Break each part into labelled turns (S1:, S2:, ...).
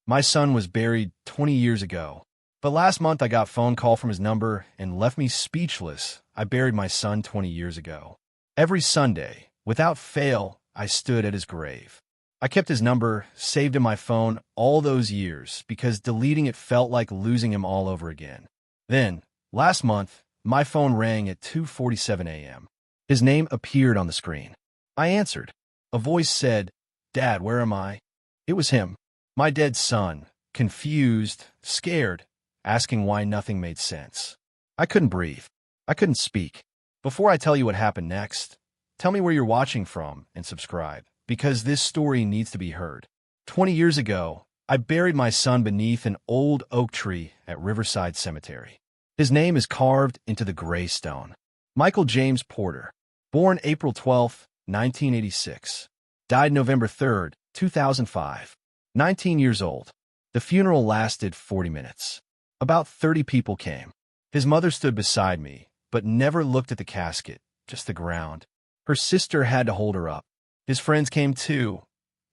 S1: My son was buried 20 years ago. But last month I got a phone call from his number and left me speechless. I buried my son 20 years ago. Every Sunday, without fail, I stood at his grave. I kept his number saved in my phone all those years because deleting it felt like losing him all over again. Then, last month, my phone rang at 2:47 a.m. His name appeared on the screen. I answered. A voice said, "Dad, where am I?" It was him, my dead son, confused, scared, asking why nothing made sense. I couldn't breathe. I couldn't speak. Before I tell you what happened next, tell me where you're watching from and subscribe, because this story needs to be heard. 20 years ago, I buried my son beneath an old oak tree at Riverside Cemetery. His name is carved into the gray stone. Michael James Porter, born April 12, 1986, died November 3, 2005, 19 years old. The funeral lasted 40 minutes. About 30 people came. His mother stood beside me, but never looked at the casket, just the ground. Her sister had to hold her up. His friends came too,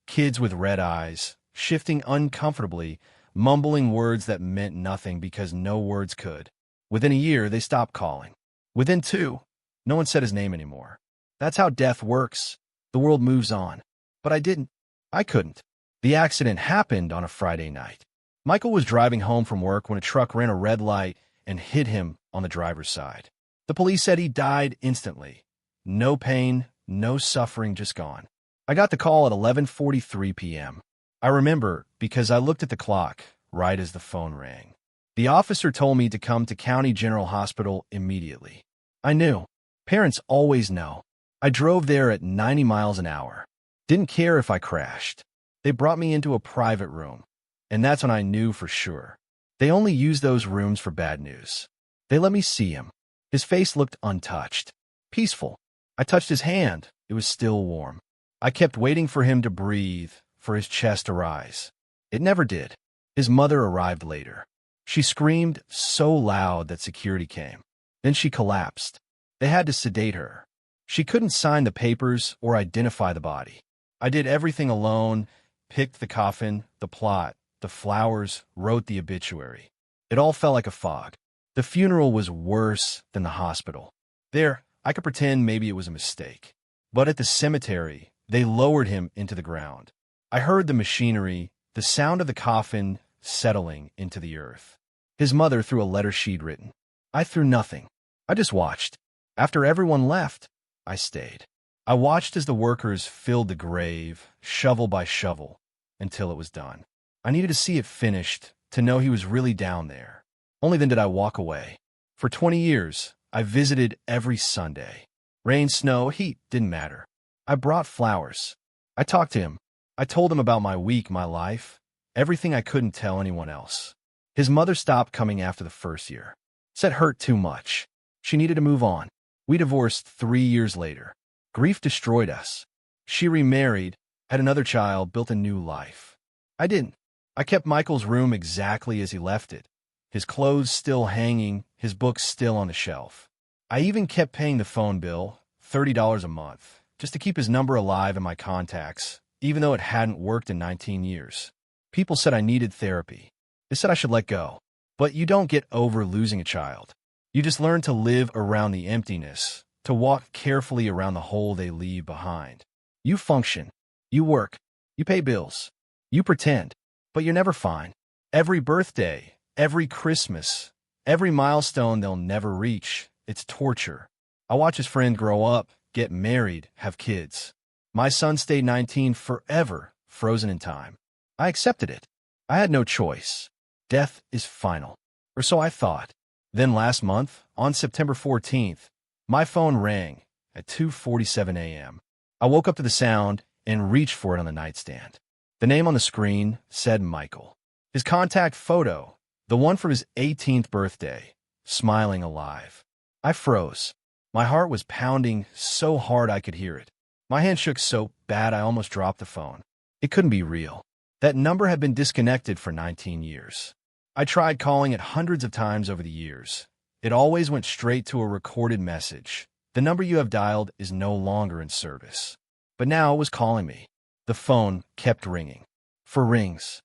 S1: kids with red eyes, shifting uncomfortably, mumbling words that meant nothing because no words could. Within a year, they stopped calling. Within 2, no one said his name anymore. That's how death works. The world moves on. But I didn't. I couldn't. The accident happened on a Friday night. Michael was driving home from work when a truck ran a red light and hit him on the driver's side. The police said he died instantly. No pain, no suffering, just gone. I got the call at 11:43 p.m. I remember because I looked at the clock right as the phone rang. The officer told me to come to County General Hospital immediately. I knew. Parents always know. I drove there at 90 miles an hour. Didn't care if I crashed. They brought me into a private room. And that's when I knew for sure. They only use those rooms for bad news. They let me see him. His face looked untouched, peaceful. I touched his hand. It was still warm. I kept waiting for him to breathe, for his chest to rise. It never did. His mother arrived later. She screamed so loud that security came. Then she collapsed. They had to sedate her. She couldn't sign the papers or identify the body. I did everything alone, picked the coffin, the plot, the flowers, wrote the obituary. It all felt like a fog. The funeral was worse than the hospital. There, I could pretend maybe it was a mistake. But at the cemetery, they lowered him into the ground. I heard the machinery, the sound of the coffin settling into the earth. His mother threw a letter she'd written. I threw nothing. I just watched. After everyone left, I stayed. I watched as the workers filled the grave, shovel by shovel, until it was done. I needed to see it finished, to know he was really down there. Only then did I walk away. For 20 years, I visited every Sunday. Rain, snow, heat, didn't matter. I brought flowers. I talked to him. I told him about my week, my life, everything I couldn't tell anyone else. His mother stopped coming after the first year. Said hurt too much. She needed to move on. We divorced 3 years later. Grief destroyed us. She remarried, had another child, built a new life. I didn't. I kept Michael's room exactly as he left it. His clothes still hanging, his books still on the shelf. I even kept paying the phone bill, $30 a month, just to keep his number alive in my contacts, even though it hadn't worked in 19 years. People said I needed therapy. They said I should let go. But you don't get over losing a child. You just learn to live around the emptiness, to walk carefully around the hole they leave behind. You function. You work. You pay bills. You pretend. But you're never fine. Every birthday, every Christmas, every milestone they'll never reach, it's torture. I watch his friend grow up, get married, have kids. My son stayed 19 forever, frozen in time. I accepted it. I had no choice. Death is final. Or so I thought. Then last month, on September 14th, my phone rang at 2:47 a.m. I woke up to the sound and reached for it on the nightstand. The name on the screen said Michael. His contact photo, the one from his 18th birthday, smiling alive. I froze. My heart was pounding so hard I could hear it. My hand shook so bad I almost dropped the phone. It couldn't be real. That number had been disconnected for 19 years. I tried calling it hundreds of times over the years. It always went straight to a recorded message. The number you have dialed is no longer in service. But now it was calling me. The phone kept ringing. For rings.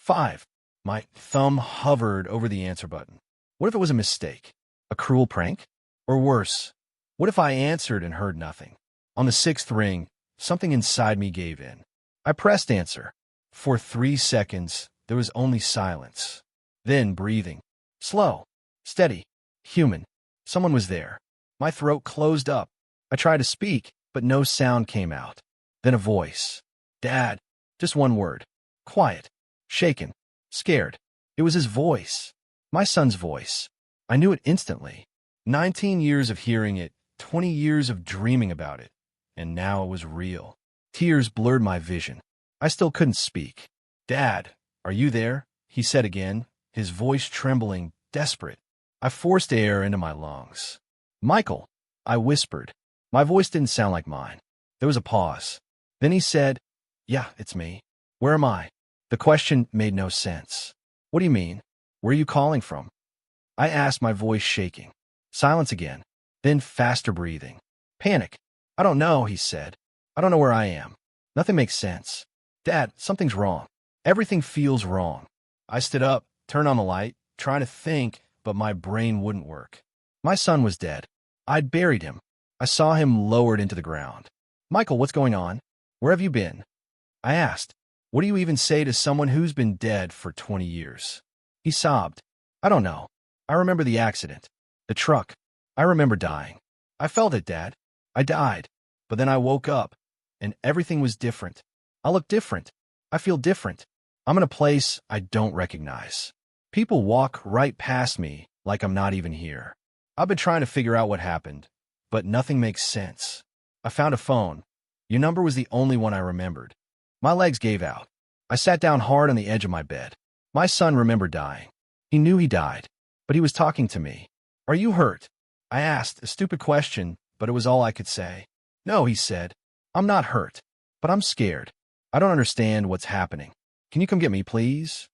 S1: 5. My thumb hovered over the answer button. What if it was a mistake? A cruel prank? Or worse, what if I answered and heard nothing? On the 6th ring, something inside me gave in. I pressed answer. For 3 seconds, there was only silence. Then breathing. Slow, steady, human. Someone was there. My throat closed up. I tried to speak, but no sound came out. Then a voice. Dad. Just one word. Quiet. Shaken. Scared. It was his voice. My son's voice. I knew it instantly. 19 years of hearing it, 20 years of dreaming about it, and now it was real. Tears blurred my vision. I still couldn't speak. Dad, are you there? He said again, his voice trembling, desperate. I forced air into my lungs. Michael, I whispered. My voice didn't sound like mine. There was a pause. Then he said, Yeah, it's me. Where am I? The question made no sense. What do you mean? Where are you calling from? I asked, my voice shaking. Silence again. Then faster breathing. Panic. I don't know, he said. I don't know where I am. Nothing makes sense. Dad, something's wrong. Everything feels wrong. I stood up, turned on the light, trying to think, but my brain wouldn't work. My son was dead. I'd buried him. I saw him lowered into the ground. Michael, what's going on? Where have you been? I asked. What do you even say to someone who's been dead for 20 years? He sobbed. I don't know. I remember the accident. The truck. I remember dying. I felt it, Dad. I died. But then I woke up, and everything was different. I look different. I feel different. I'm in a place I don't recognize. People walk right past me like I'm not even here. I've been trying to figure out what happened, but nothing makes sense. I found a phone. Your number was the only one I remembered. My legs gave out. I sat down hard on the edge of my bed. My son remembered dying. He knew he died, but he was talking to me. Are you hurt? I asked, a stupid question, but it was all I could say. No, he said. I'm not hurt, but I'm scared. I don't understand what's happening. Can you come get me, please?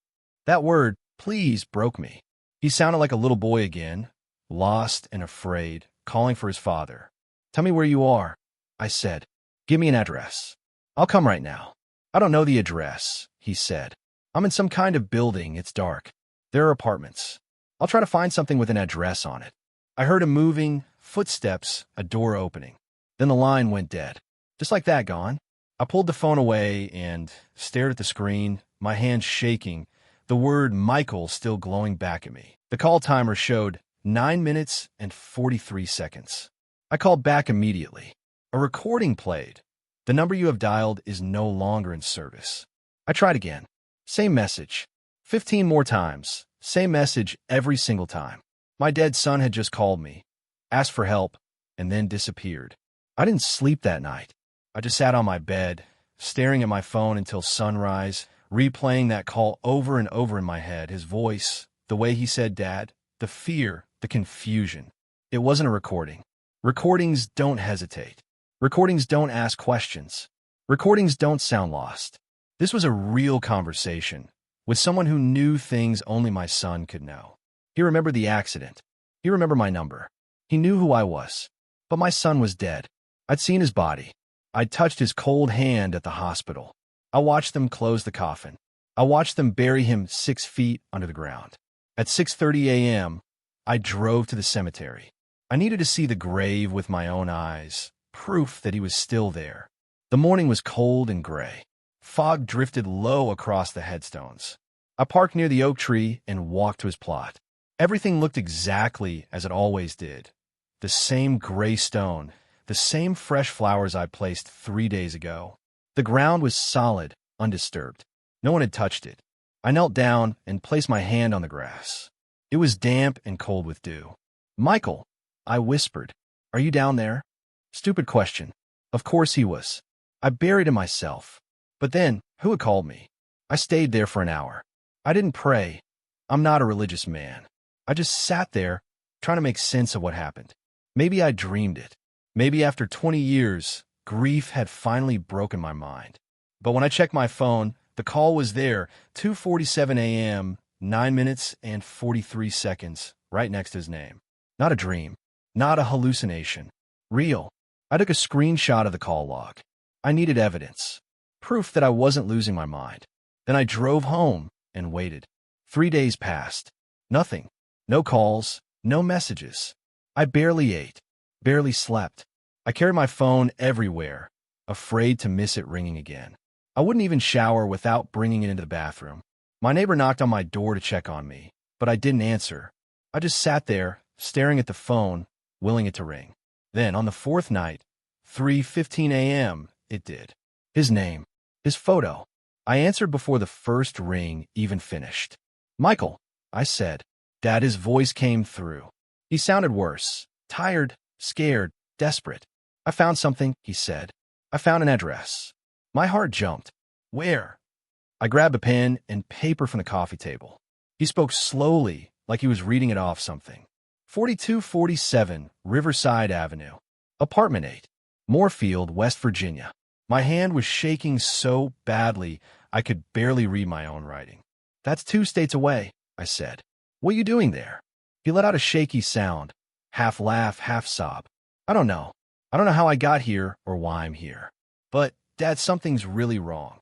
S1: That word, please, broke me. He sounded like a little boy again, lost and afraid, calling for his father. Tell me where you are, I said. Give me an address. I'll come right now. I don't know the address, he said. I'm in some kind of building. It's dark. There are apartments. I'll try to find something with an address on it. I heard him moving, footsteps, a door opening. Then the line went dead. Just like that, gone. I pulled the phone away and stared at the screen, my hands shaking, the word Michael still glowing back at me. The call timer showed 9 minutes and 43 seconds. I called back immediately. A recording played. The number you have dialed is no longer in service. I tried again. Same message. 15 more times. Same message every single time. My dead son had just called me, asked for help, and then disappeared. I didn't sleep that night. I just sat on my bed, staring at my phone until sunrise, replaying that call over and over in my head, his voice, the way he said Dad, the fear, the confusion. It wasn't a recording. Recordings don't hesitate. Recordings don't ask questions. Recordings don't sound lost. This was a real conversation with someone who knew things only my son could know. He remembered the accident. He remembered my number. He knew who I was. But my son was dead. I'd seen his body. I'd touched his cold hand at the hospital. I watched them close the coffin. I watched them bury him 6 feet under the ground. At 6:30 a.m., I drove to the cemetery. I needed to see the grave with my own eyes, proof that he was still there. The morning was cold and gray. Fog drifted low across the headstones. I parked near the oak tree and walked to his plot. Everything looked exactly as it always did. The same gray stone, the same fresh flowers I placed 3 days ago. The ground was solid, undisturbed. No one had touched it. I knelt down and placed my hand on the grass. It was damp and cold with dew. Michael, I whispered, are you down there? Stupid question. Of course he was. I buried him myself. But then, who had called me? I stayed there for an hour. I didn't pray. I'm not a religious man. I just sat there, trying to make sense of what happened. Maybe I dreamed it. Maybe after 20 years, grief had finally broken my mind. But when I checked my phone, the call was there, 2:47 a.m., 9 minutes and 43 seconds, right next to his name. Not a dream. Not a hallucination. Real. I took a screenshot of the call log. I needed evidence. Proof that I wasn't losing my mind. Then I drove home, and waited. 3 days passed. Nothing. No calls, no messages. I barely ate, barely slept. I carried my phone everywhere, afraid to miss it ringing again. I wouldn't even shower without bringing it into the bathroom. My neighbor knocked on my door to check on me, but I didn't answer. I just sat there, staring at the phone, willing it to ring. Then, on the fourth night, 3:15 a.m., it did. His name, his photo. I answered before the first ring even finished. "Michael," I said. Dad, his voice came through. He sounded worse, tired, scared, desperate. "I found something," he said. "I found an address." My heart jumped. "Where?" I grabbed a pen and paper from the coffee table. He spoke slowly, like he was reading it off something. 4247 Riverside Avenue, Apartment 8, Moorfield, West Virginia. My hand was shaking so badly I could barely read my own writing. "That's 2 states away," I said. "What are you doing there?" He let out a shaky sound, half laugh, half sob. "I don't know. I don't know how I got here or why I'm here. But, Dad, something's really wrong."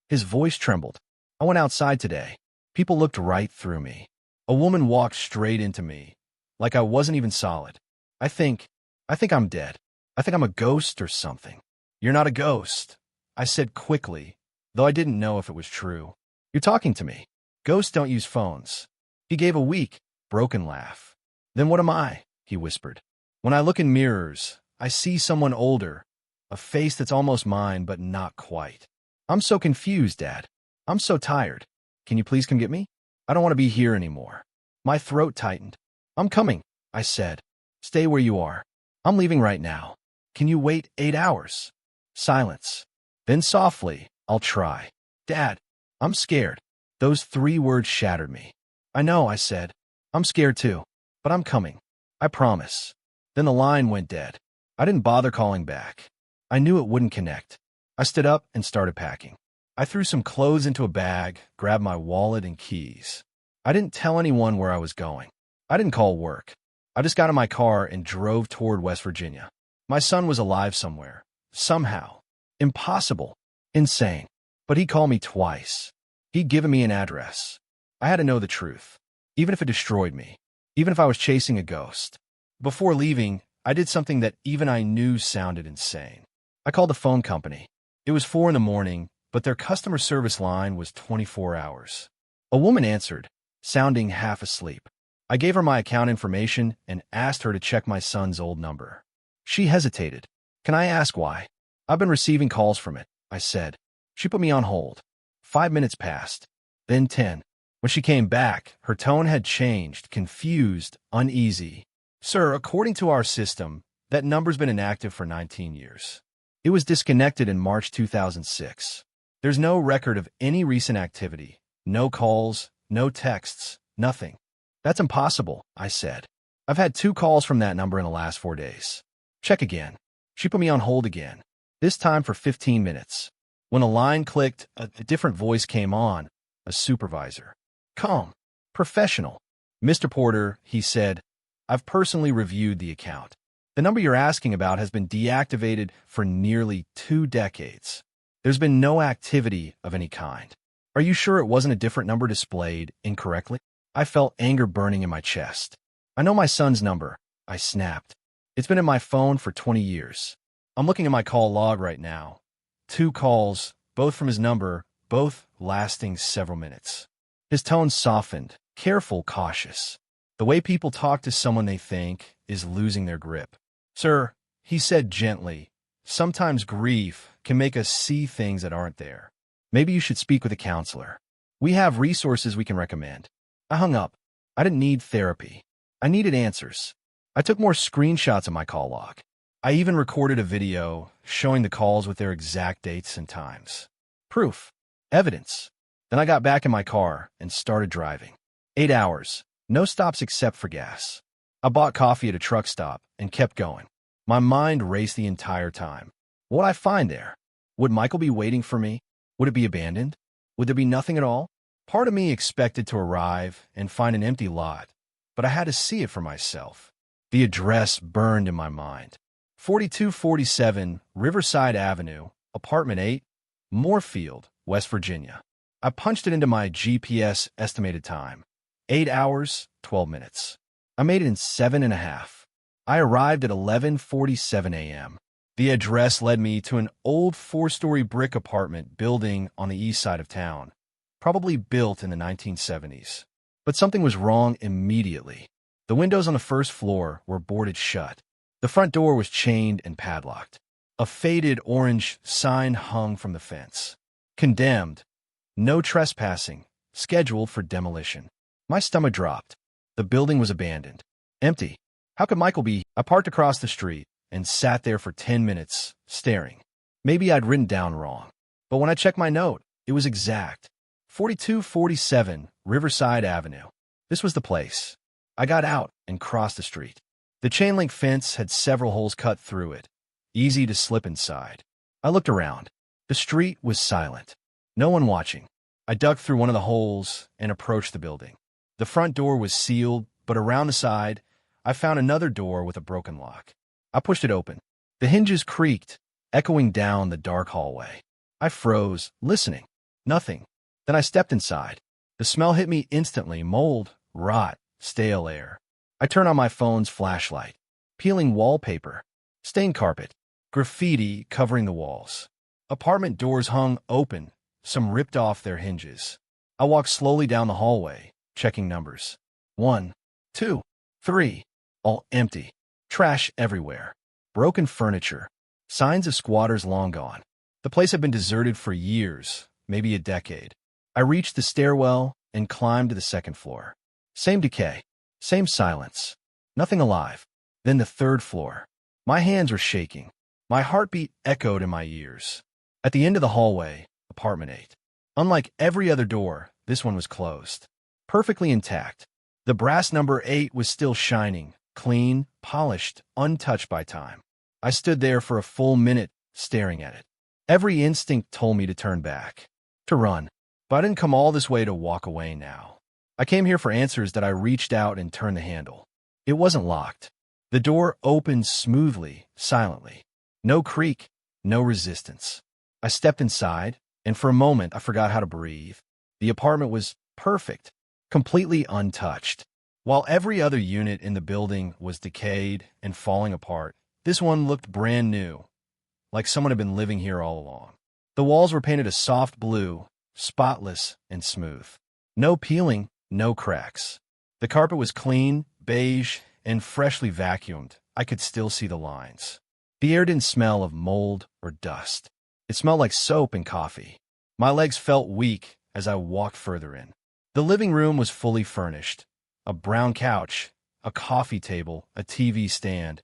S1: His voice trembled. "I went outside today. People looked right through me. A woman walked straight into me, like I wasn't even solid. I think I'm dead. I think I'm a ghost or something." "You're not a ghost," I said quickly, though I didn't know if it was true. "You're talking to me. Ghosts don't use phones." He gave a weak, broken laugh. "Then what am I?" he whispered. "When I look in mirrors, I see someone older, a face that's almost mine but not quite. I'm so confused, Dad. I'm so tired. Can you please come get me? I don't want to be here anymore." My throat tightened. "I'm coming," I said. "Stay where you are. I'm leaving right now. Can you wait 8 hours?" Silence. Then softly, "I'll try." "Dad, I'm scared." Those 3 words shattered me. "I know," I said. "I'm scared too. But I'm coming. I promise." Then the line went dead. I didn't bother calling back. I knew it wouldn't connect. I stood up and started packing. I threw some clothes into a bag, grabbed my wallet and keys. I didn't tell anyone where I was going. I didn't call work. I just got in my car and drove toward West Virginia. My son was alive somewhere. Somehow. Impossible. Insane. But he called me twice. He'd given me an address. I had to know the truth, even if it destroyed me, even if I was chasing a ghost. Before leaving, I did something that even I knew sounded insane. I called the phone company. It was 4 in the morning, but their customer service line was 24 hours. A woman answered, sounding half asleep. I gave her my account information and asked her to check my son's old number. She hesitated. "Can I ask why?" "I've been receiving calls from it," I said. She put me on hold. 5 minutes passed, then 10. When she came back, her tone had changed, confused, uneasy. "Sir, according to our system, that number's been inactive for 19 years. It was disconnected in March 2006. There's no record of any recent activity, no calls, no texts, nothing." "That's impossible," I said. "I've had 2 calls from that number in the last 4 days." "Check again." She put me on hold again, this time for 15 minutes. When a line clicked, a different voice came on, a supervisor. Calm, professional. "Mr. Porter," he said, "I've personally reviewed the account. The number you're asking about has been deactivated for nearly 2 decades. There's been no activity of any kind. Are you sure it wasn't a different number displayed incorrectly?" I felt anger burning in my chest. "I know my son's number," I snapped. "It's been in my phone for 20 years. I'm looking at my call log right now. 2 calls, both from his number, both lasting several minutes." His tone softened, careful, cautious. The way people talk to someone they think is losing their grip. "Sir," he said gently, "sometimes grief can make us see things that aren't there. Maybe you should speak with a counselor. We have resources we can recommend." I hung up. I didn't need therapy. I needed answers. I took more screenshots of my call log. I even recorded a video showing the calls with their exact dates and times. Proof. Evidence. Then I got back in my car and started driving. 8 hours. No stops except for gas. I bought coffee at a truck stop and kept going. My mind raced the entire time. What would I find there? Would Michael be waiting for me? Would it be abandoned? Would there be nothing at all? Part of me expected to arrive and find an empty lot, but I had to see it for myself. The address burned in my mind. 4247 Riverside Avenue, Apartment 8, Moorfield, West Virginia. I punched it into my GPS estimated time. 8 hours, 12 minutes. I made it in 7.5. I arrived at 11:47 a.m. The address led me to an old 4-story brick apartment building on the east side of town, probably built in the 1970s. But something was wrong immediately. The windows on the first floor were boarded shut. The front door was chained and padlocked. A faded orange sign hung from the fence. Condemned. No trespassing. Scheduled for demolition. My stomach dropped. The building was abandoned. Empty. How could Michael be? I parked across the street and sat there for 10 minutes, staring. Maybe I'd written down wrong. But when I checked my note, it was exact. 4247 Riverside Avenue. This was the place. I got out and crossed the street. The chain-link fence had several holes cut through it, easy to slip inside. I looked around. The street was silent. No one watching. I ducked through one of the holes and approached the building. The front door was sealed, but around the side, I found another door with a broken lock. I pushed it open. The hinges creaked, echoing down the dark hallway. I froze, listening. Nothing. Then I stepped inside. The smell hit me instantly. Mold, rot, stale air. I turned on my phone's flashlight. Peeling wallpaper. Stained carpet. Graffiti covering the walls. Apartment doors hung open, some ripped off their hinges. I walked slowly down the hallway, checking numbers. 1, 2, 3. All empty. Trash everywhere. Broken furniture. Signs of squatters long gone. The place had been deserted for years, maybe a decade. I reached the stairwell and climbed to the second floor. Same decay. Same silence. Nothing alive. Then the third floor. My hands were shaking. My heartbeat echoed in my ears. At the end of the hallway, apartment 8. Unlike every other door, this one was closed. Perfectly intact. The brass number 8 was still shining, clean, polished, untouched by time. I stood there for a full minute, staring at it. Every instinct told me to turn back, to run. But I didn't come all this way to walk away now. I came here for answers that I reached out and turned the handle. It wasn't locked. The door opened smoothly, silently. No creak, no resistance. I stepped inside, and for a moment I forgot how to breathe. The apartment was perfect, completely untouched. While every other unit in the building was decayed and falling apart, this one looked brand new, like someone had been living here all along. The walls were painted a soft blue, spotless and smooth. No peeling, no cracks. The carpet was clean, beige, and freshly vacuumed. I could still see the lines. The air didn't smell of mold or dust. It smelled like soap and coffee. My legs felt weak as I walked further in. The living room was fully furnished. A brown couch, a coffee table, a TV stand,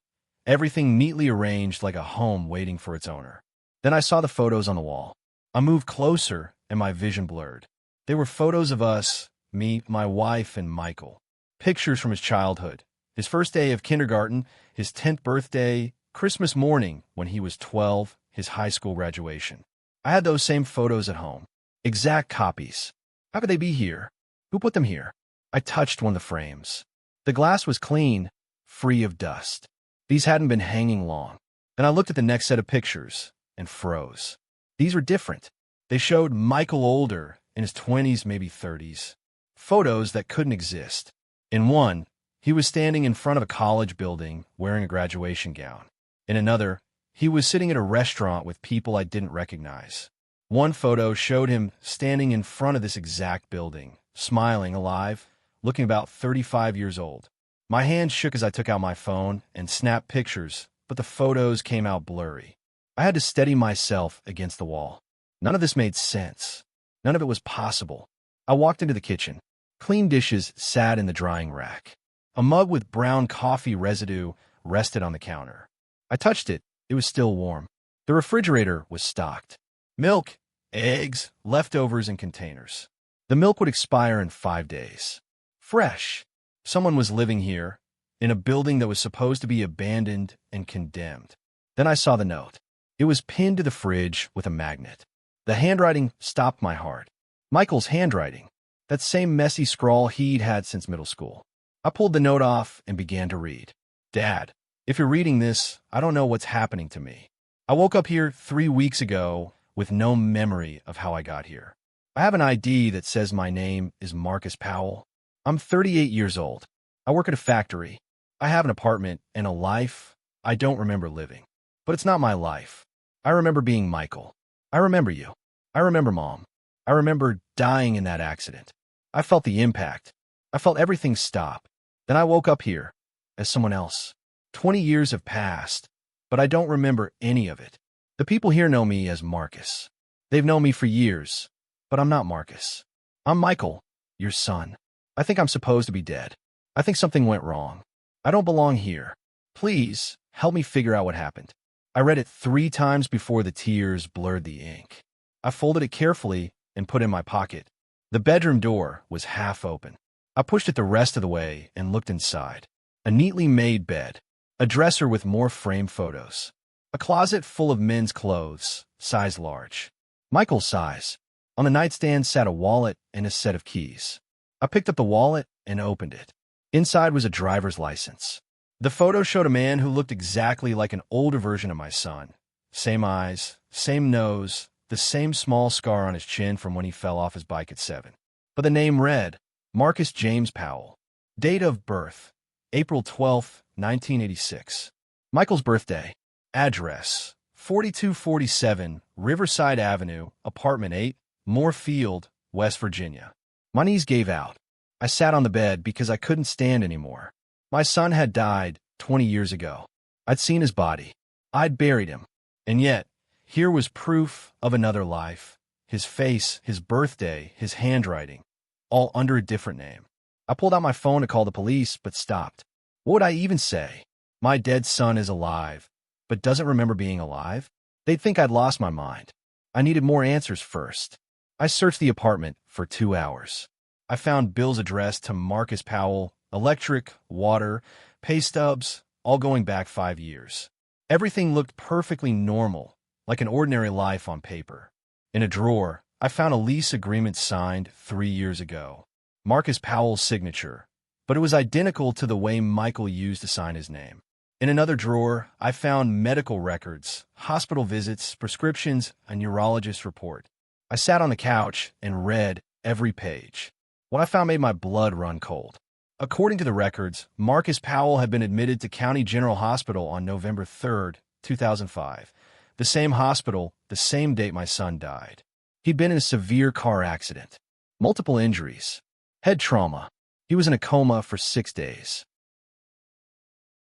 S1: everything neatly arranged like a home waiting for its owner. Then I saw the photos on the wall. I moved closer and my vision blurred. They were photos of us, me, my wife, and Michael. Pictures from his childhood, his first day of kindergarten, his 10th birthday, Christmas morning when he was 12, his high school graduation. I had those same photos at home. Exact copies. How could they be here? Who put them here? I touched one of the frames. The glass was clean, free of dust. These hadn't been hanging long. Then I looked at the next set of pictures and froze. These were different. They showed Michael older, in his 20s, maybe 30s. Photos that couldn't exist. In one, he was standing in front of a college building wearing a graduation gown. In another, he was sitting at a restaurant with people I didn't recognize. One photo showed him standing in front of this exact building, smiling, alive, looking about 35 years old. My hand shook as I took out my phone and snapped pictures, but the photos came out blurry. I had to steady myself against the wall. None of this made sense. None of it was possible. I walked into the kitchen. Clean dishes sat in the drying rack. A mug with brown coffee residue rested on the counter. I touched it. It was still warm. The refrigerator was stocked. Milk, eggs, leftovers in containers. The milk would expire in 5 days. Fresh. Someone was living here, in a building that was supposed to be abandoned and condemned. Then I saw the note. It was pinned to the fridge with a magnet. The handwriting stopped my heart. Michael's handwriting. That same messy scrawl he'd had since middle school. I pulled the note off and began to read. Dad, if you're reading this, I don't know what's happening to me. I woke up here 3 weeks ago with no memory of how I got here. I have an ID that says my name is Marcus Powell. I'm 38 years old. I work at a factory. I have an apartment and a life I don't remember living. But it's not my life. I remember being Michael. I remember you. I remember Mom. I remember dying in that accident. I felt the impact. I felt everything stop. Then I woke up here as someone else. 20 years have passed, but I don't remember any of it. The people here know me as Marcus. They've known me for years, but I'm not Marcus. I'm Michael, your son. I think I'm supposed to be dead. I think something went wrong. I don't belong here. Please, help me figure out what happened. I read it 3 times before the tears blurred the ink. I folded it carefully and put it in my pocket. The bedroom door was half open. I pushed it the rest of the way and looked inside. A neatly made bed, a dresser with more framed photos, a closet full of men's clothes, size large. Michael's size. On the nightstand sat a wallet and a set of keys. I picked up the wallet and opened it. Inside was a driver's license. The photo showed a man who looked exactly like an older version of my son. Same eyes, same nose, the same small scar on his chin from when he fell off his bike at 7. But the name read, Marcus James Powell. Date of birth, April 12, 1986. Michael's birthday. Address, 4247 Riverside Avenue, Apartment 8, Moorfield, West Virginia. My knees gave out. I sat on the bed because I couldn't stand anymore. My son had died 20 years ago. I'd seen his body. I'd buried him. And yet, here was proof of another life. His face, his birthday, his handwriting, all under a different name. I pulled out my phone to call the police, but stopped. What would I even say? My dead son is alive, but doesn't remember being alive? They'd think I'd lost my mind. I needed more answers first. I searched the apartment for 2 hours. I found bills addressed to Marcus Powell, electric, water, pay stubs, all going back 5 years. Everything looked perfectly normal, like an ordinary life on paper. In a drawer, I found a lease agreement signed 3 years ago. Marcus Powell's signature, but it was identical to the way Michael used to sign his name. In another drawer, I found medical records, hospital visits, prescriptions, a neurologist report. I sat on the couch and read every page. What I found made my blood run cold. According to the records, Marcus Powell had been admitted to County General Hospital on November 3, 2005. The same hospital, the same date my son died. He'd been in a severe car accident. Multiple injuries. Head trauma. He was in a coma for 6 days.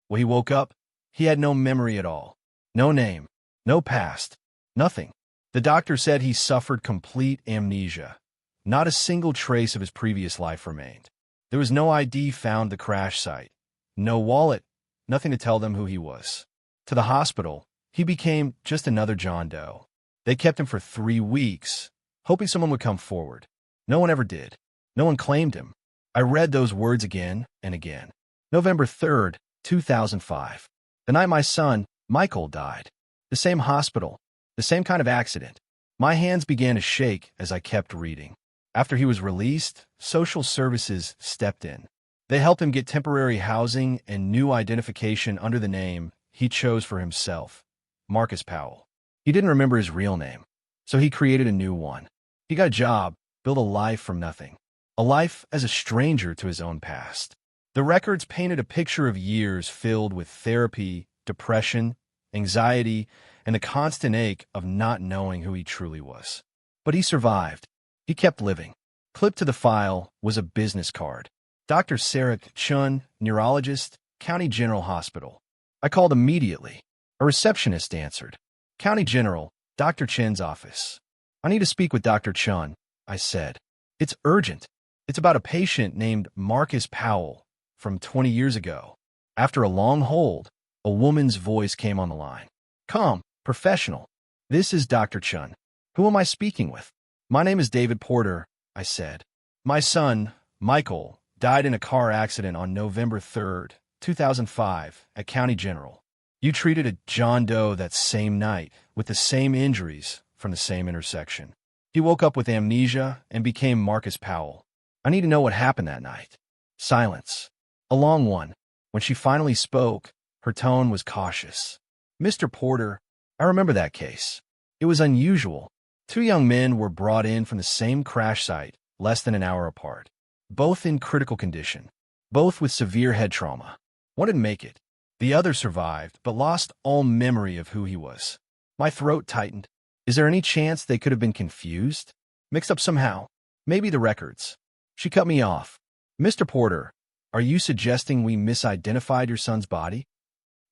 S1: When he woke up, he had no memory at all. No name. No past. Nothing. The doctor said he suffered complete amnesia. Not a single trace of his previous life remained. There was no ID found at the crash site. No wallet. Nothing to tell them who he was. To the hospital, he became just another John Doe. They kept him for 3 weeks, hoping someone would come forward. No one ever did. No one claimed him. I read those words again and again. November 3, 2005. The night my son, Michael, died. The same hospital. The same kind of accident. My hands began to shake as I kept reading. After he was released, social services stepped in. They helped him get temporary housing and new identification under the name he chose for himself, Marcus Powell. He didn't remember his real name, so he created a new one. He got a job, built a life from nothing. A life as a stranger to his own past. The records painted a picture of years filled with therapy, depression, anxiety, and the constant ache of not knowing who he truly was. But he survived. He kept living. Clipped to the file was a business card. Dr. Sarah Chun, neurologist, County General Hospital. I called immediately. A receptionist answered. County General, Dr. Chen's office. I need to speak with Dr. Chun, I said. It's urgent. It's about a patient named Marcus Powell from 20 years ago. After a long hold, a woman's voice came on the line. Calm, professional. This is Dr. Chun. Who am I speaking with? My name is David Porter, I said. My son, Michael, died in a car accident on November 3, 2005, at County General. You treated a John Doe that same night with the same injuries from the same intersection. He woke up with amnesia and became Marcus Powell. I need to know what happened that night. Silence. A long one. When she finally spoke, her tone was cautious. Mr. Porter, I remember that case. It was unusual. Two young men were brought in from the same crash site less than an hour apart, both in critical condition, both with severe head trauma. One didn't make it. The other survived, but lost all memory of who he was. My throat tightened. Is there any chance they could have been confused? Mixed up somehow? Maybe the records. She cut me off. Mr. Porter, are you suggesting we misidentified your son's body?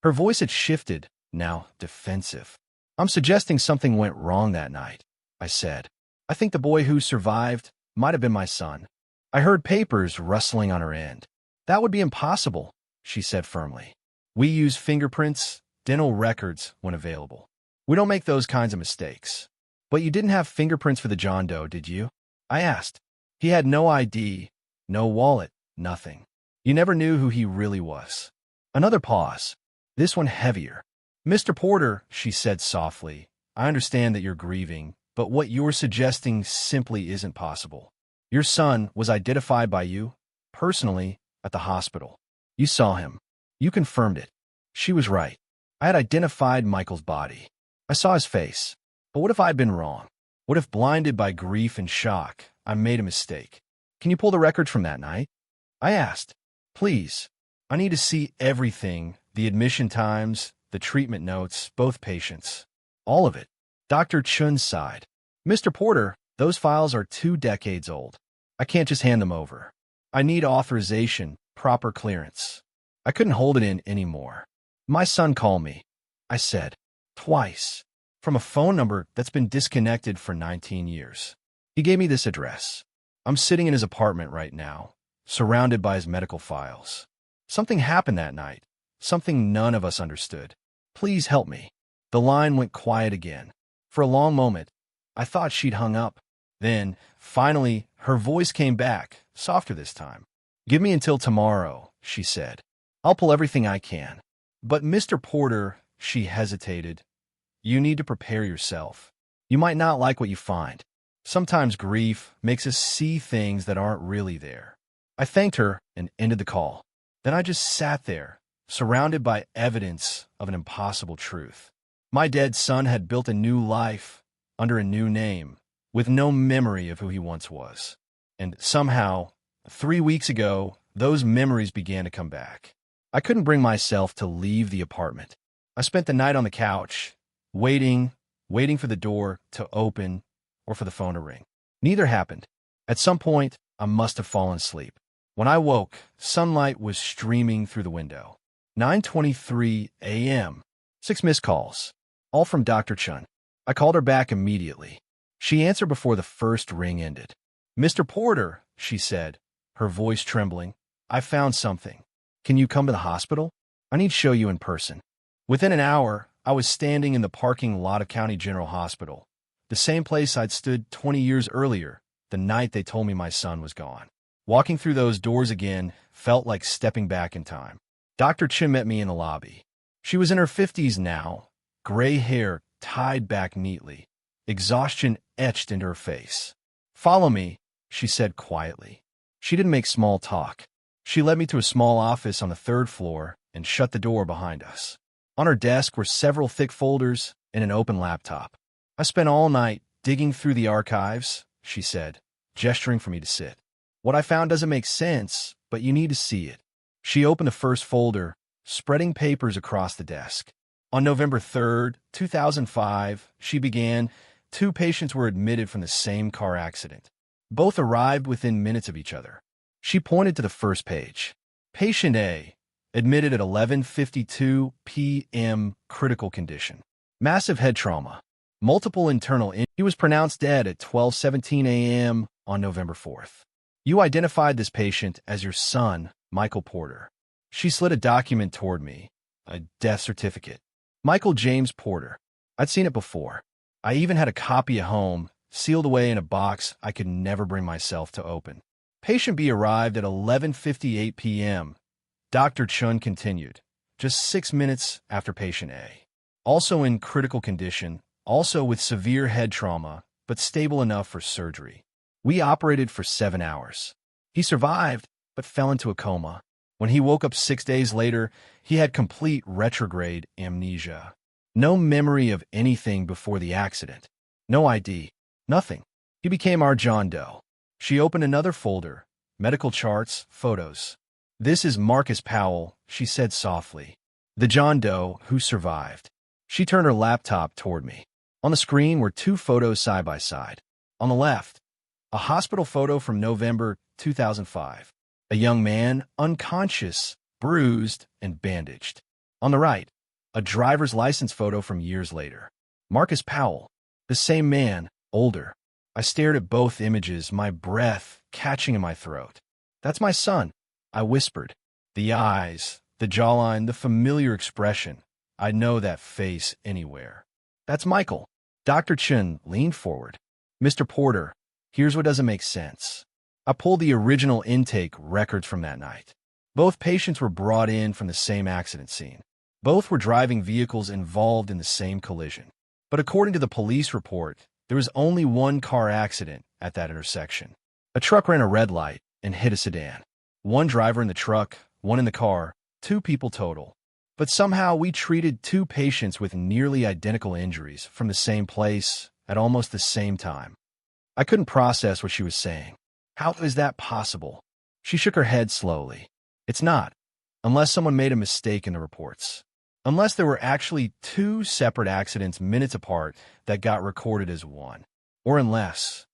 S1: Her voice had shifted, now defensive. I'm suggesting something went wrong that night, I said. I think the boy who survived might have been my son. I heard papers rustling on her end. That would be impossible, she said firmly. We use fingerprints, dental records when available. We don't make those kinds of mistakes. But you didn't have fingerprints for the John Doe, did you? I asked. He had no ID, no wallet, nothing. You never knew who he really was. Another pause. This one heavier. Mr. Porter, she said softly, I understand that you're grieving, but what you're suggesting simply isn't possible. Your son was identified by you, personally, at the hospital. You saw him. You confirmed it. She was right. I had identified Michael's body. I saw his face. But what if I'd been wrong? What if, blinded by grief and shock, I made a mistake? Can you pull the records from that night? I asked. Please. I need to see everything, the admission times, the treatment notes, both patients. All of it. Dr. Chun sighed. Mr. Porter, those files are 2 decades old. I can't just hand them over. I need authorization, proper clearance. I couldn't hold it in anymore. My son called me, I said, twice, from a phone number that's been disconnected for 19 years. He gave me this address. I'm sitting in his apartment right now, surrounded by his medical files. Something happened that night, something none of us understood. Please help me. The line went quiet again. For a long moment, I thought she'd hung up. Then, finally, her voice came back, softer this time. Give me until tomorrow, she said. I'll pull everything I can. But Mr. Porter, she hesitated. You need to prepare yourself. You might not like what you find. Sometimes grief makes us see things that aren't really there. I thanked her and ended the call. Then I just sat there, surrounded by evidence of an impossible truth. My dead son had built a new life under a new name, with no memory of who he once was. And somehow, 3 weeks ago, those memories began to come back. I couldn't bring myself to leave the apartment. I spent the night on the couch, waiting for the door to open or for the phone to ring. Neither happened. At some point, I must have fallen asleep. When I woke, sunlight was streaming through the window. 9:23 a.m. 6 missed calls, all from Dr. Chun. I called her back immediately. She answered before the first ring ended. Mr. Porter, she said, her voice trembling, I found something. Can you come to the hospital? I need to show you in person. Within an hour, I was standing in the parking lot of County General Hospital, the same place I'd stood 20 years earlier, the night they told me my son was gone. Walking through those doors again felt like stepping back in time. Dr. Chun met me in the lobby. She was in her 50s now, gray hair tied back neatly, exhaustion etched into her face. Follow me, she said quietly. She didn't make small talk. She led me to a small office on the 3rd floor and shut the door behind us. On her desk were several thick folders and an open laptop. I spent all night digging through the archives, she said, gesturing for me to sit. What I found doesn't make sense, but you need to see it. She opened the first folder, spreading papers across the desk. On November 3rd, 2005, she began, 2 patients were admitted from the same car accident. Both arrived within minutes of each other. She pointed to the first page. Patient A, admitted at 11:52 p.m., critical condition. Massive head trauma. Multiple internal injuries. He was pronounced dead at 12:17 a.m. on November 4th. You identified this patient as your son, Michael Porter. She slid a document toward me, a death certificate. Michael James Porter. I'd seen it before. I even had a copy at home, sealed away in a box I could never bring myself to open. Patient B arrived at 11:58 p.m. Dr. Chun continued, just 6 minutes after patient A. Also in critical condition, also with severe head trauma, but stable enough for surgery. We operated for 7 hours. He survived, but fell into a coma. When he woke up 6 days later, he had complete retrograde amnesia. No memory of anything before the accident. No ID. Nothing. He became our John Doe. She opened another folder. Medical charts, photos. This is Marcus Powell, she said softly. The John Doe who survived. She turned her laptop toward me. On the screen were two photos side by side. On the left, a hospital photo from November 2005. A young man, unconscious, bruised, and bandaged. On the right, a driver's license photo from years later. Marcus Powell, the same man, older. I stared at both images, my breath catching in my throat. That's my son, I whispered. The eyes, the jawline, the familiar expression. I'd know that face anywhere. That's Michael. Dr. Chen leaned forward. Mr. Porter, here's what doesn't make sense. I pulled the original intake records from that night. Both patients were brought in from the same accident scene. Both were driving vehicles involved in the same collision. But according to the police report, there was only one car accident at that intersection. A truck ran a red light and hit a sedan. One driver in the truck, one in the car, 2 people total. But somehow we treated 2 patients with nearly identical injuries from the same place at almost the same time. I couldn't process what she was saying. How is that possible? She shook her head slowly. It's not, unless someone made a mistake in the reports. Unless there were actually 2 separate accidents minutes apart that got recorded as one. Or unless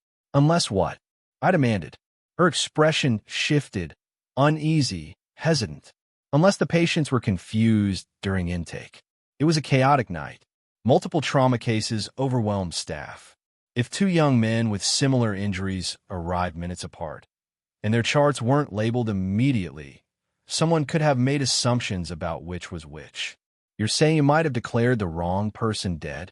S1: what? I demanded. Her expression shifted, uneasy, hesitant. Unless the patients were confused during intake. It was a chaotic night. Multiple trauma cases overwhelmed staff. If 2 young men with similar injuries arrived minutes apart, and their charts weren't labeled immediately, someone could have made assumptions about which was which. You're saying you might have declared the wrong person dead?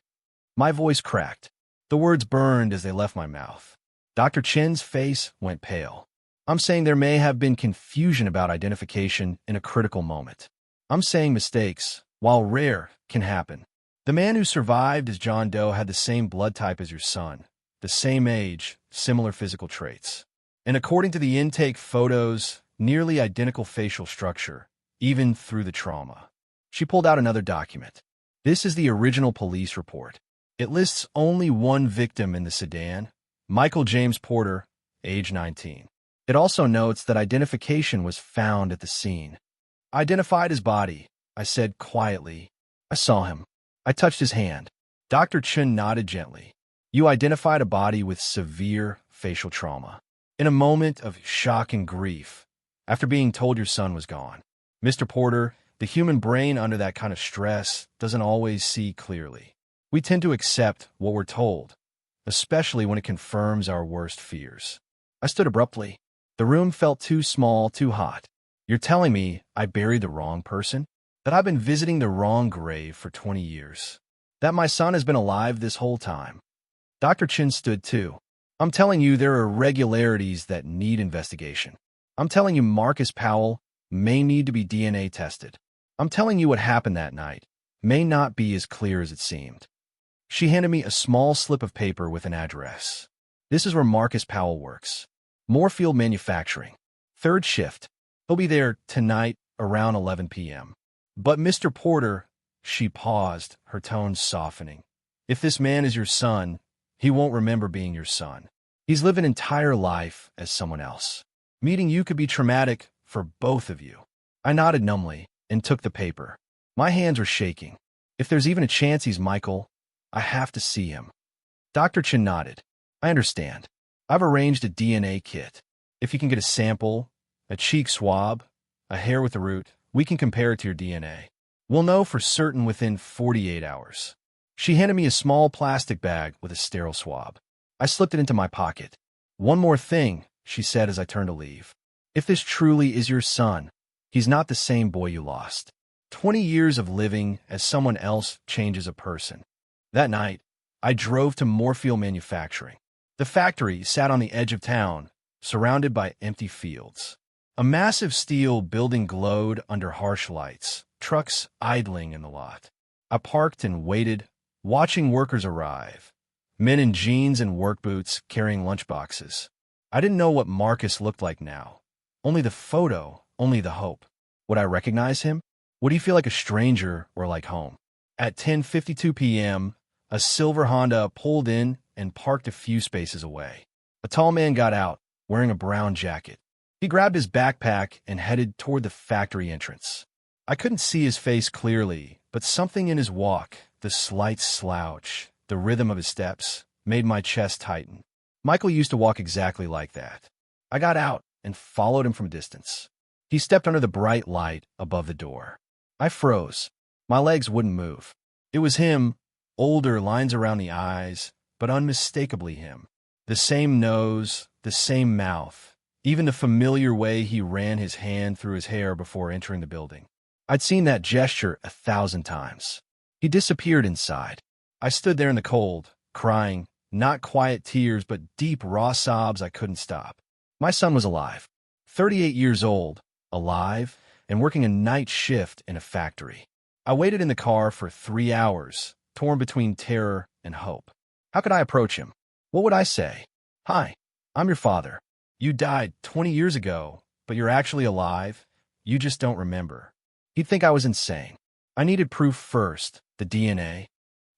S1: My voice cracked. The words burned as they left my mouth. Dr. Chen's face went pale. I'm saying there may have been confusion about identification in a critical moment. I'm saying mistakes, while rare, can happen. The man who survived as John Doe had the same blood type as your son, the same age, similar physical traits. And according to the intake photos, nearly identical facial structure, even through the trauma. She pulled out another document. This is the original police report. It lists only one victim in the sedan, Michael James Porter, age 19. It also notes that identification was found at the scene. Identified his body, I said quietly. I saw him. I touched his hand. Dr. Chen nodded gently. You identified a body with severe facial trauma. In a moment of shock and grief, after being told your son was gone. Mr. Porter, the human brain under that kind of stress doesn't always see clearly. We tend to accept what we're told, especially when it confirms our worst fears. I stood abruptly. The room felt too small, too hot. You're telling me I buried the wrong person? That I've been visiting the wrong grave for 20 years? That my son has been alive this whole time? Dr. Chin stood too. I'm telling you there are irregularities that need investigation. I'm telling you Marcus Powell may need to be DNA tested. I'm telling you what happened that night may not be as clear as it seemed. She handed me a small slip of paper with an address. This is where Marcus Powell works. Moorfield Manufacturing. 3rd shift. He'll be there tonight around 11 p.m. But Mr. Porter, she paused, her tone softening. If this man is your son, he won't remember being your son. He's lived an entire life as someone else. Meeting you could be traumatic for both of you. I nodded numbly and took the paper. My hands were shaking. If there's even a chance he's Michael, I have to see him. Dr. Chen nodded. I understand. I've arranged a DNA kit. If you can get a sample, a cheek swab, a hair with a root, we can compare it to your DNA. We'll know for certain within 48 hours. She handed me a small plastic bag with a sterile swab. I slipped it into my pocket. One more thing, she said as I turned to leave. If this truly is your son, he's not the same boy you lost. 20 years of living as someone else changes a person. That night, I drove to Moorfield Manufacturing. The factory sat on the edge of town, surrounded by empty fields. A massive steel building glowed under harsh lights, trucks idling in the lot. I parked and waited, watching workers arrive. Men in jeans and work boots carrying lunchboxes. I didn't know what Marcus looked like now. Only the photo, only the hope. Would I recognize him? Would he feel like a stranger or like home? At 10:52 p.m., a silver Honda pulled in and parked a few spaces away. A tall man got out, wearing a brown jacket. He grabbed his backpack and headed toward the factory entrance. I couldn't see his face clearly, but something in his walk, the slight slouch, the rhythm of his steps, made my chest tighten. Michael used to walk exactly like that. I got out and followed him from a distance. He stepped under the bright light above the door. I froze. My legs wouldn't move. It was him, older, lines around the eyes, but unmistakably him. The same nose, the same mouth, even the familiar way he ran his hand through his hair before entering the building. I'd seen that gesture 1,000 times. He disappeared inside. I stood there in the cold, crying, not quiet tears, but deep, raw sobs I couldn't stop. My son was alive, 38 years old, alive, and working a night shift in a factory. I waited in the car for 3 hours, torn between terror and hope. How could I approach him? What would I say? Hi, I'm your father. You died 20 years ago, but you're actually alive. You just don't remember. He'd think I was insane. I needed proof first, the DNA.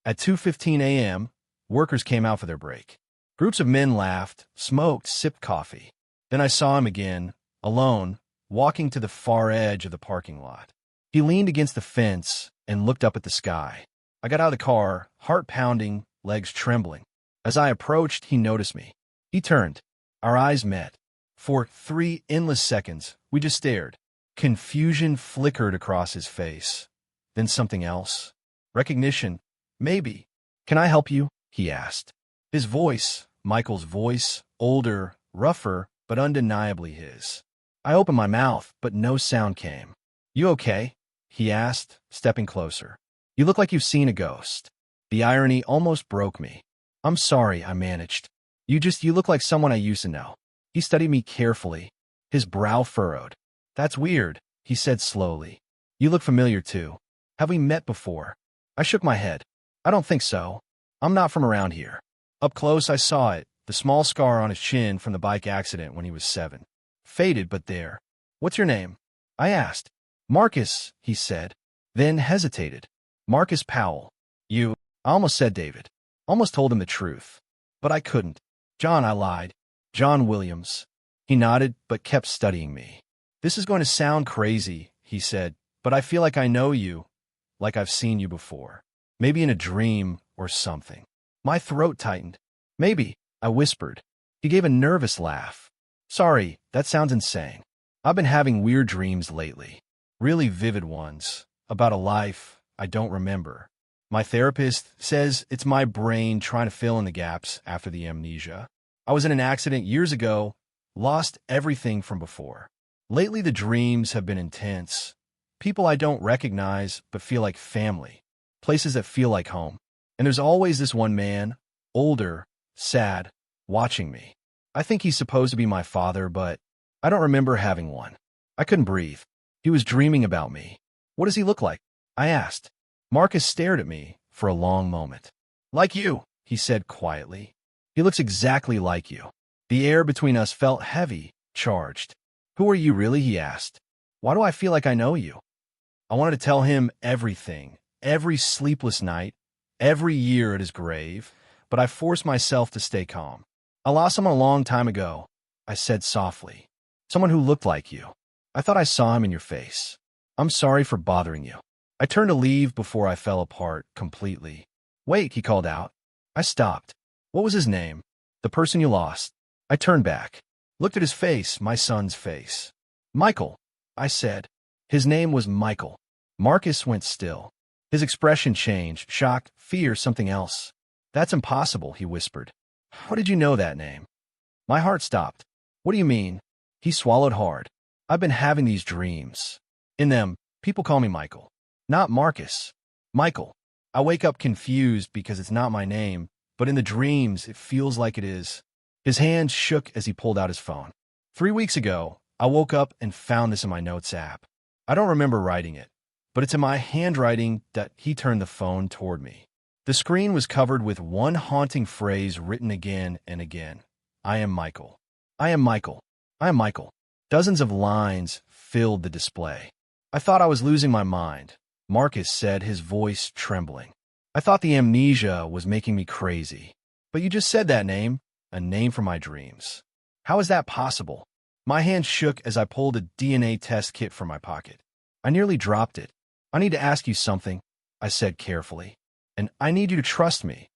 S1: At 2:15 a.m., workers came out for their break. Groups of men laughed, smoked, sipped coffee. Then I saw him again, alone, walking to the far edge of the parking lot. He leaned against the fence and looked up at the sky. I got out of the car, heart pounding, legs trembling. As I approached, he noticed me. He turned. Our eyes met. For 3 endless seconds, we just stared. Confusion flickered across his face. Then something else. Recognition. Maybe. Can I help you? He asked. His voice, Michael's voice, older, rougher, but undeniably his. I opened my mouth, but no sound came. You okay? He asked, stepping closer. You look like you've seen a ghost. The irony almost broke me. I'm sorry, I managed. You look like someone I used to know. He studied me carefully, his brow furrowed. That's weird, he said slowly. You look familiar too. Have we met before? I shook my head. I don't think so. I'm not from around here. Up close I saw it, the small scar on his chin from the bike accident when he was 7. Faded, but there. What's your name? I asked. Marcus, he said, then hesitated. Marcus Powell. I almost said David. Almost told him the truth. But I couldn't. John, I lied. John Williams. He nodded, but kept studying me. This is going to sound crazy, he said, but I feel like I know you, like I've seen you before. Maybe in a dream or something. My throat tightened. Maybe, I whispered. He gave a nervous laugh. Sorry, that sounds insane. I've been having weird dreams lately. Really vivid ones. About a life I don't remember. My therapist says it's my brain trying to fill in the gaps after the amnesia. I was in an accident years ago, lost everything from before. Lately the dreams have been intense. People I don't recognize but feel like family. Places that feel like home. And there's always this one man, older, sad, watching me. I think he's supposed to be my father, but I don't remember having one. I couldn't breathe. He was dreaming about me. What does he look like? I asked. Marcus stared at me for a long moment. Like you, he said quietly. He looks exactly like you. The air between us felt heavy, charged. Who are you really? He asked. Why do I feel like I know you? I wanted to tell him everything, every sleepless night, every year at his grave, but I forced myself to stay calm. I lost someone a long time ago, I said softly. Someone who looked like you. I thought I saw him in your face. I'm sorry for bothering you. I turned to leave before I fell apart completely. Wait, he called out. I stopped. What was his name? The person you lost. I turned back. Looked at his face, my son's face. Michael, I said. His name was Michael. Marcus went still. His expression changed, shock, fear, something else. That's impossible, he whispered. How did you know that name? My heart stopped. What do you mean? He swallowed hard. I've been having these dreams. In them, people call me Michael. Not Marcus. Michael. I wake up confused because it's not my name, but in the dreams, it feels like it is. His hand shook as he pulled out his phone. 3 weeks ago, I woke up and found this in my notes app. I don't remember writing it, but it's in my handwriting that he turned the phone toward me. The screen was covered with one haunting phrase written again and again. I am Michael. I am Michael. I am Michael. Dozens of lines filled the display. I thought I was losing my mind, Marcus said, his voice trembling. I thought the amnesia was making me crazy. But you just said that name, a name from my dreams. How is that possible? My hand shook as I pulled a DNA test kit from my pocket. I nearly dropped it. I need to ask you something, I said carefully. And I need you to trust me,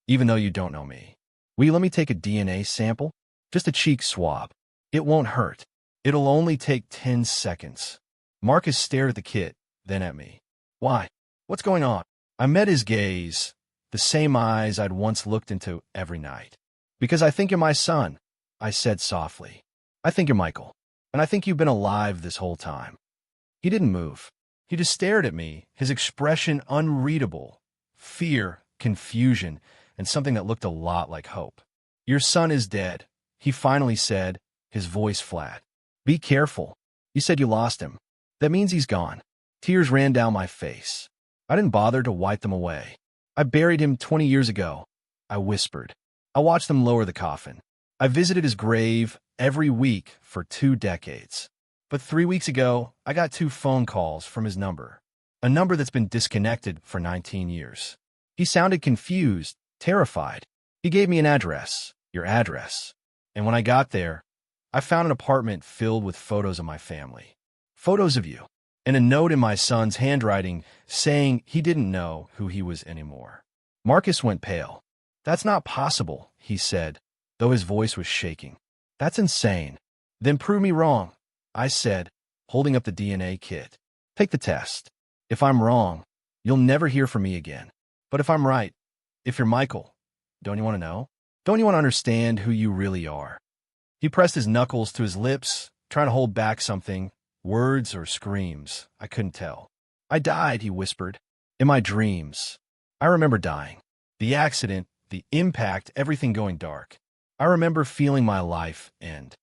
S1: even though you don't know me. Will you let me take a DNA sample? Just a cheek swab. It won't hurt. It'll only take 10 seconds. Marcus stared at the kit, then at me. Why? What's going on? I met his gaze, the same eyes I'd once looked into every night. Because I think you're my son, I said softly. I think you're Michael, and I think you've been alive this whole time. He didn't move. He just stared at me, his expression unreadable. Fear, confusion, and something that looked a lot like hope. Your son is dead, he finally said, his voice flat. Be careful. You said you lost him. That means he's gone. Tears ran down my face. I didn't bother to wipe them away. I buried him 20 years ago, I whispered. I watched them lower the coffin. I visited his grave every week for 2 decades. But 3 weeks ago, I got 2 phone calls from his number, a number that's been disconnected for 19 years. He sounded confused, terrified. He gave me an address, your address. And when I got there, I found an apartment filled with photos of my family. Photos of you, and a note in my son's handwriting saying he didn't know who he was anymore. Marcus went pale. That's not possible, he said, though his voice was shaking. That's insane. Then prove me wrong, I said, holding up the DNA kit. Take the test. If I'm wrong, you'll never hear from me again. But if I'm right, if you're Michael, don't you want to know? Don't you want to understand who you really are? He pressed his knuckles to his lips, trying to hold back something, words or screams. I couldn't tell. I died, he whispered. In my dreams. I remember dying. The accident, the impact, everything going dark. I remember feeling my life end.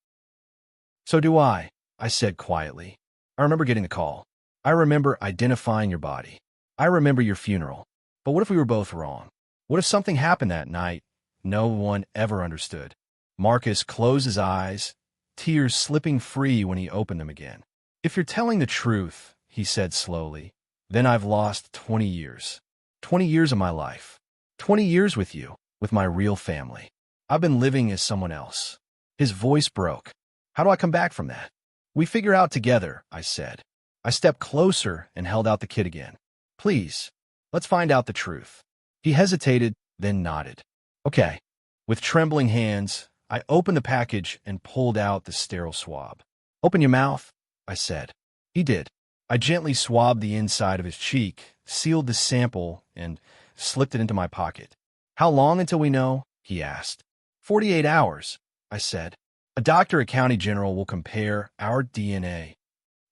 S1: So do I said quietly. I remember getting the call. I remember identifying your body. I remember your funeral. But what if we were both wrong? What if something happened that night no one ever understood? Marcus closed his eyes, tears slipping free when he opened them again. If you're telling the truth, he said slowly, then I've lost 20 years. 20 years of my life. 20 years with you, with my real family. I've been living as someone else. His voice broke. How do I come back from that? We figure out together, I said. I stepped closer and held out the kit again. Please, let's find out the truth. He hesitated, then nodded. Okay. With trembling hands, I opened the package and pulled out the sterile swab. Open your mouth, I said. He did. I gently swabbed the inside of his cheek, sealed the sample, and slipped it into my pocket. How long until we know? He asked. 48 hours, I said. A doctor at County General will compare our DNA.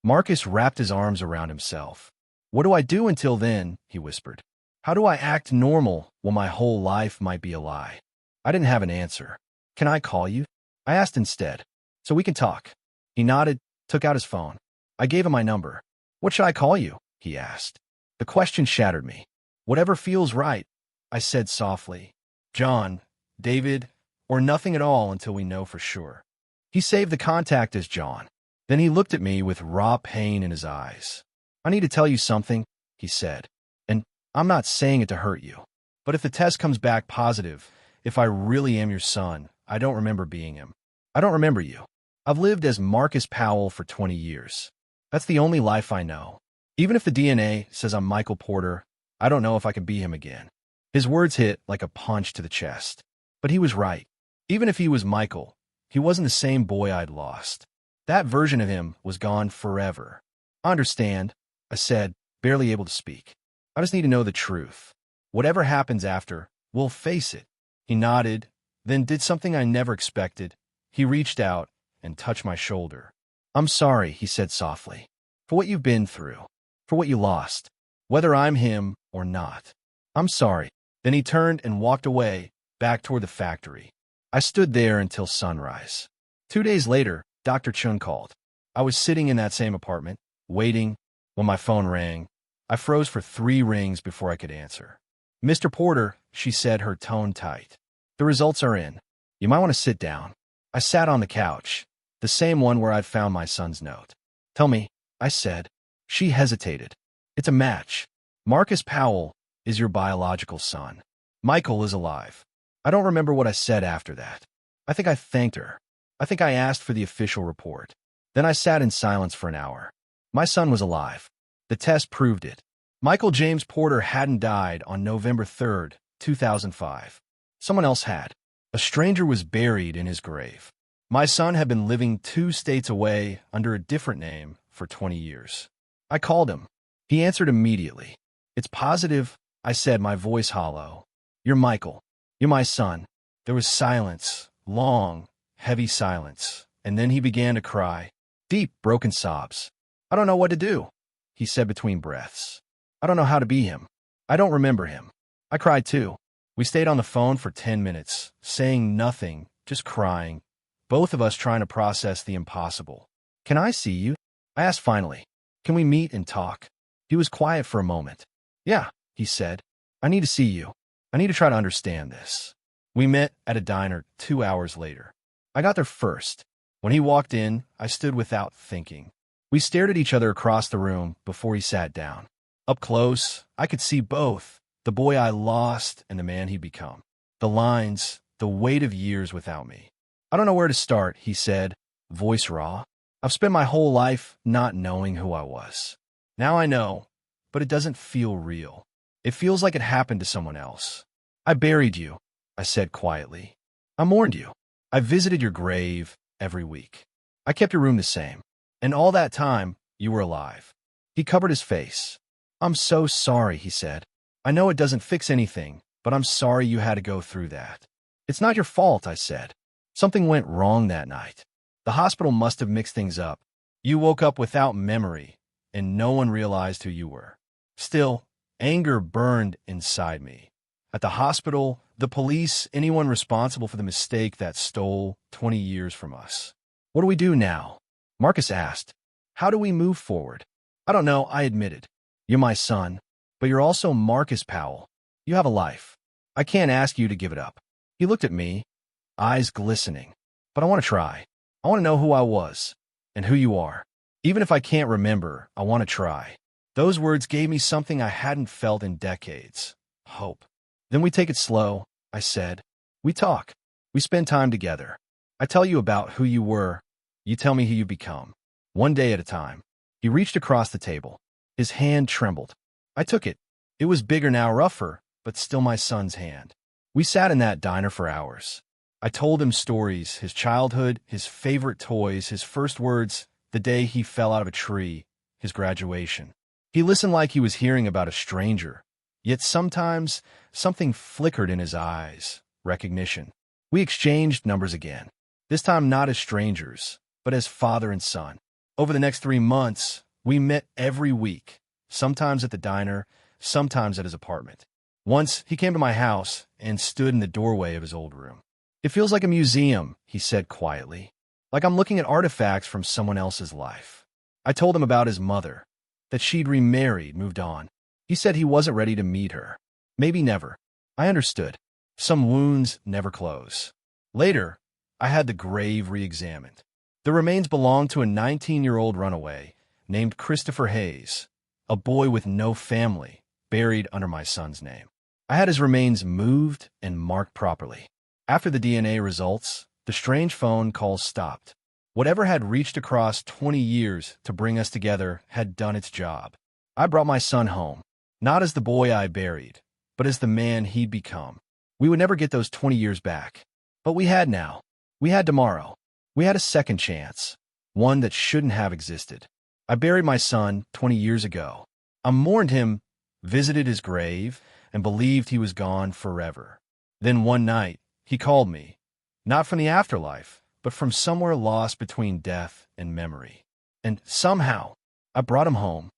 S1: Marcus wrapped his arms around himself. What do I do until then? He whispered. How do I act normal when my whole life might be a lie? I didn't have an answer. Can I call you? I asked instead. So we can talk. He nodded, took out his phone. I gave him my number. What should I call you? He asked. The question shattered me. Whatever feels right, I said softly. John, David, or nothing at all until we know for sure. He saved the contact as John. Then he looked at me with raw pain in his eyes. I need to tell you something, he said. And I'm not saying it to hurt you. But if the test comes back positive, if I really am your son, I don't remember being him. I don't remember you. I've lived as Marcus Powell for 20 years. That's the only life I know. Even if the DNA says I'm Michael Porter, I don't know if I can be him again. His words hit like a punch to the chest. But he was right. Even if he was Michael, he wasn't the same boy I'd lost. That version of him was gone forever. I understand, I said, barely able to speak. I just need to know the truth. Whatever happens after, we'll face it. He nodded, then did something I never expected. He reached out and touched my shoulder. I'm sorry, he said softly, for what you've been through, for what you lost, whether I'm him or not. I'm sorry. Then he turned and walked away, back toward the factory. I stood there until sunrise. 2 days later, Dr. Chun called. I was sitting in that same apartment, waiting, when my phone rang. I froze for 3 rings before I could answer. Mr. Porter, she said, her tone tight. The results are in. You might want to sit down. I sat on the couch, the same one where I'd found my son's note. Tell me, I said. She hesitated. It's a match. Marcus Powell is your biological son. Michael is alive. I don't remember what I said after that. I think I thanked her. I think I asked for the official report. Then I sat in silence for an hour. My son was alive. The test proved it. Michael James Porter hadn't died on November 3rd, 2005. Someone else had. A stranger was buried in his grave. My son had been living 2 states away under a different name for 20 years. I called him. He answered immediately. "It's positive," I said, my voice hollow. "You're Michael. You're my son." There was silence, long, heavy silence, and then he began to cry. Deep, broken sobs. "I don't know what to do," he said between breaths. "I don't know how to be him. I don't remember him." I cried too. We stayed on the phone for 10 minutes, saying nothing, just crying, both of us trying to process the impossible. "Can I see you?" I asked finally. "Can we meet and talk?" He was quiet for a moment. "Yeah," he said. "I need to see you. I need to try to understand this." We met at a diner 2 hours later. I got there first. When he walked in, I stood without thinking. We stared at each other across the room before he sat down. Up close, I could see both, the boy I lost and the man he'd become. The lines, the weight of years without me. "I don't know where to start," he said, voice raw. "I've spent my whole life not knowing who I was. Now I know, but it doesn't feel real. It feels like it happened to someone else. I buried you," I said quietly. "I mourned you. I visited your grave every week. I kept your room the same. And all that time, you were alive." He covered his face. "I'm so sorry," he said. "I know it doesn't fix anything, but I'm sorry you had to go through that." "It's not your fault," I said. "Something went wrong that night. The hospital must have mixed things up. You woke up without memory, and no one realized who you were." Still, anger burned inside me. At the hospital, the police, anyone responsible for the mistake that stole 20 years from us. "What do we do now?" Marcus asked. "How do we move forward?" "I don't know," I admitted. "You're my son, but you're also Marcus Powell. You have a life. I can't ask you to give it up." He looked at me, eyes glistening. "But I want to try. I want to know who I was and who you are. Even if I can't remember, I want to try." Those words gave me something I hadn't felt in decades. Hope. "Then we take it slow," I said. "We talk. We spend time together. I tell you about who you were. You tell me who you become. One day at a time." He reached across the table. His hand trembled. I took it. It was bigger now, rougher, but still my son's hand. We sat in that diner for hours. I told him stories, his childhood, his favorite toys, his first words, the day he fell out of a tree, his graduation. He listened like he was hearing about a stranger. Yet sometimes something flickered in his eyes, recognition. We exchanged numbers again, this time not as strangers, but as father and son. Over the next 3 months, we met every week, sometimes at the diner, sometimes at his apartment. Once, he came to my house and stood in the doorway of his old room. "It feels like a museum," he said quietly, "like I'm looking at artifacts from someone else's life." I told him about his mother, that she'd remarried, moved on. He said he wasn't ready to meet her. Maybe never. I understood. Some wounds never close. Later, I had the grave re-examined. The remains belonged to a 19-year-old runaway named Christopher Hayes, a boy with no family, buried under my son's name. I had his remains moved and marked properly. After the DNA results, the strange phone calls stopped. Whatever had reached across 20 years to bring us together had done its job. I brought my son home, not as the boy I buried, but as the man he'd become. We would never get those 20 years back. But we had now. We had tomorrow. We had a second chance, one that shouldn't have existed. I buried my son 20 years ago. I mourned him, visited his grave, and believed he was gone forever. Then one night, he called me, not from the afterlife, but from somewhere lost between death and memory. And somehow, I brought him home.